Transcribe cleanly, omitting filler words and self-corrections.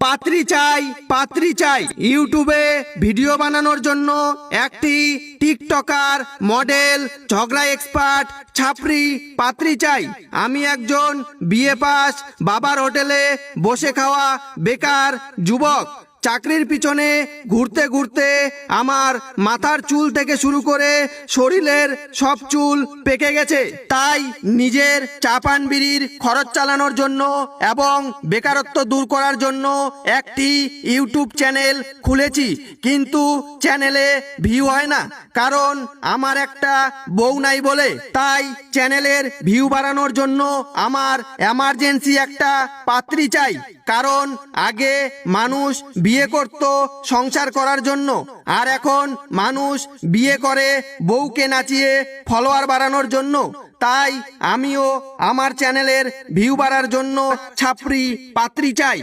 পাত্রী চাই। ইউটিউবে ভিডিও বানানোর জন্য একটি টিকটকার, মডেল, ঝগড়া এক্সপার্ট, ছাপরি পাত্রী চাই। আমি একজন বিএ পাস, বাবার হোটেলে বসে খাওয়া বেকার যুবক। চাকরির পিছনে ঘুরতে ঘুরতে আমার মাথার চুল থেকে শুরু করে শরীরের সব চুল পেকে গেছে। তাই নিজের চা পান বিড়ির খরচ চালানোর জন্য এবং বেকারত্ব দূর করার জন্য একটি ইউটিউব চ্যানেল খুলেছি, কিন্তু চ্যানেলে ভিউ হয় না, কারণ আমার একটা বউ নাই বলে। তাই চ্যানেলের ভিউ বাড়ানোর জন্য আমার এমার্জেন্সি একটা পাত্রী চাই, কারণ আগে মানুষ বিয়ে করত সংসার করার জন্য, আর এখন মানুষ বিয়ে করে বউকে নাচিয়ে ফলোয়ার বাড়ানোর জন্য। তাই আমিও আমার চ্যানেলের ভিউ বাড়ার জন্য ছাপরি পাত্রী চাই।